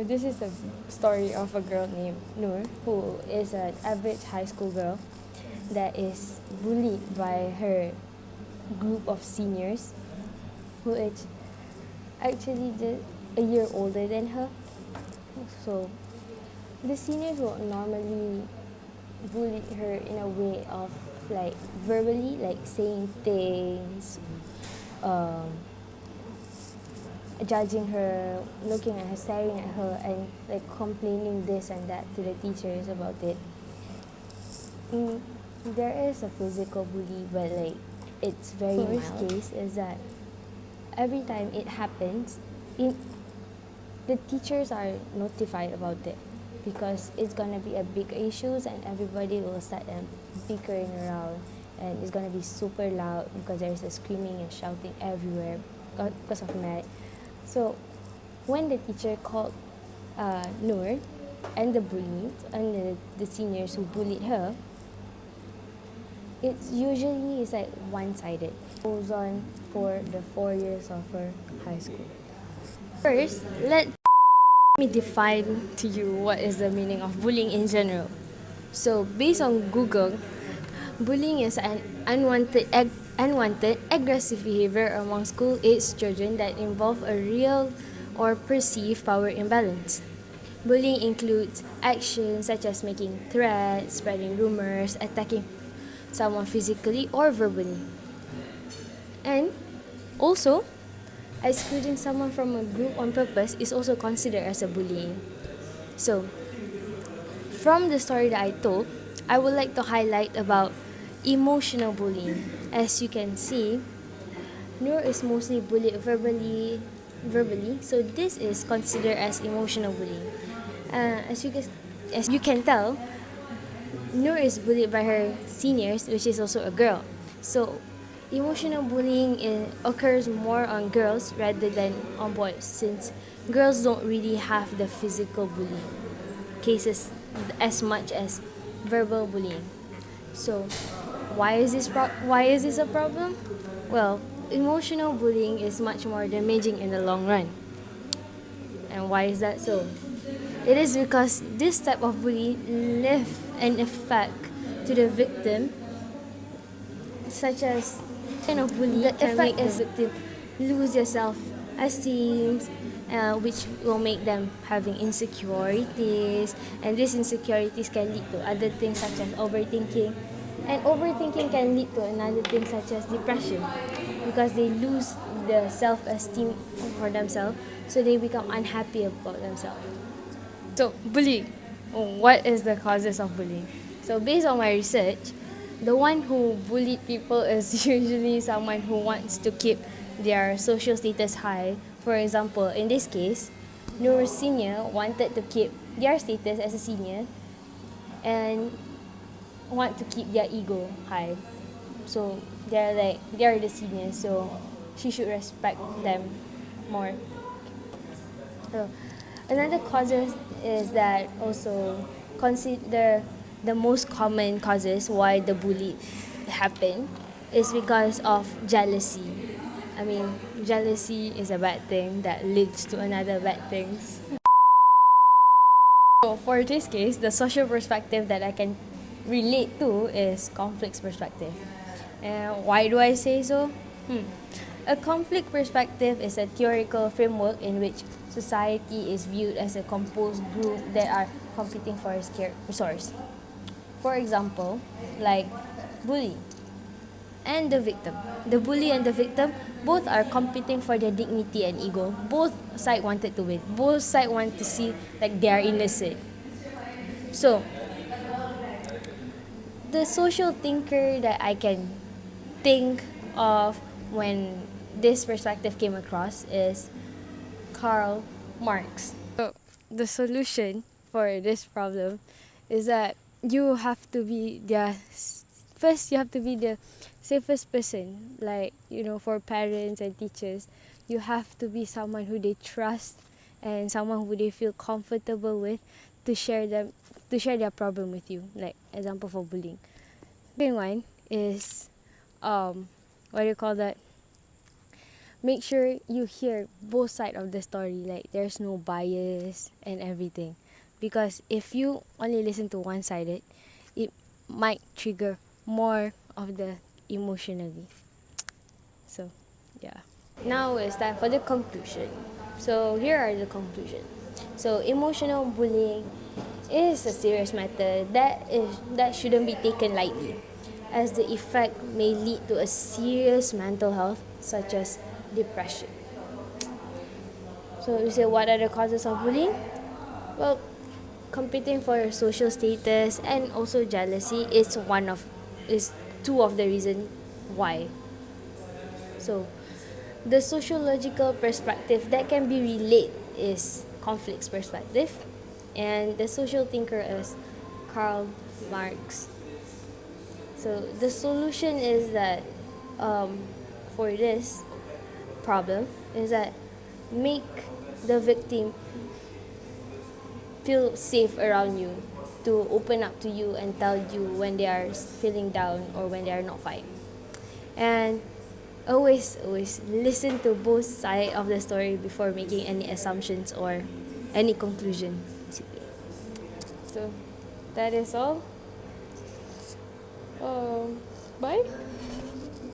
So this is a story of a girl named Noor, who is an average high school girl that is bullied by her group of seniors, who is actually just a year older than her. So the seniors will normally bully her in a way of like verbally, like saying things, um, judging her, looking at her, staring at her, and like complaining this and that to the teachers about it. There is a physical bully, but like it's very mild. First case is that every time it happens, the teachers are notified about it because it's gonna be a big issues and everybody will start bickering around, and it's gonna be super loud because there's a screaming and shouting everywhere because of that. So when the teacher called Noor and the bullies and the seniors who bullied her, it's usually like one-sided. Goes on for the 4 years of her high school. First, let me define to you what is the meaning of bullying in general. So based on Google, bullying is an unwanted aggressive behavior among school-aged children that involve a real or perceived power imbalance. Bullying includes actions such as making threats, spreading rumors, attacking someone physically or verbally. And also, excluding someone from a group on purpose is also considered as a bullying. So, from the story that I told, I would like to highlight about emotional bullying. As you can see, Noor is mostly bullied verbally, so this is considered as emotional bullying. As you can tell, Noor is bullied by her seniors, which is also a girl. So, emotional bullying occurs more on girls rather than on boys, since girls don't really have the physical bullying cases as much as verbal bullying. So, why is this a problem? Well, emotional bullying is much more damaging in the long run. And why is that so? It is because this type of bully leave an effect to the victim, such as kind of bully the can make the victim lose their self-esteem, which will make them having insecurities, and these insecurities can lead to other things such as overthinking, and overthinking can lead to another thing such as depression, because they lose the self-esteem for themselves, so they become unhappy about themselves. So, bullying. What is the causes of bullying? So, based on my research, the one who bullied people is usually someone who wants to keep their social status high. For example, in this case, Noor Senior wanted to keep their status as a senior and want to keep their ego high. So, they're the seniors, so she should respect them more. So, another causes is that also consider the most common causes why the bully happen is because of jealousy. I mean, jealousy is a bad thing that leads to another bad things. So for this case, the social perspective that I can relate to is conflicts perspective. And why do I say so? A conflict perspective is a theoretical framework in which society is viewed as a composed group that are competing for a scarce resource. For example, like bully and the victim. The bully and the victim both are competing for their dignity and ego. Both sides wanted to win. Both sides want to see like they are innocent. So, the social thinker that I can think of when this perspective came across is Karl Marx. So the solution for this problem is that you have to be first you have to be the safest person, like for parents and teachers. You have to be someone who they trust and someone who they feel comfortable with to share their problem with you, like example for bullying. Second one is what do you call that? make sure you hear both sides of the story, like there's no bias and everything. Because if you only listen to one sided, it might trigger more of the emotionally. So, yeah. Now it's time for the conclusion. So here are the conclusion. So emotional bullying is a serious matter that shouldn't be taken lightly, as the effect may lead to a serious mental health such as depression. So you say, what are the causes of bullying? Well, competing for social status and also jealousy is two of the reason why. So the sociological perspective that can be relayed is conflicts perspective, and the social thinker is Karl Marx. So the solution is that for this problem is that make the victim feel safe around you, to open up to you and tell you when they are feeling down or when they are not fine. And always listen to both sides of the story before making any assumptions or any conclusion, basically. So that is all. Bye.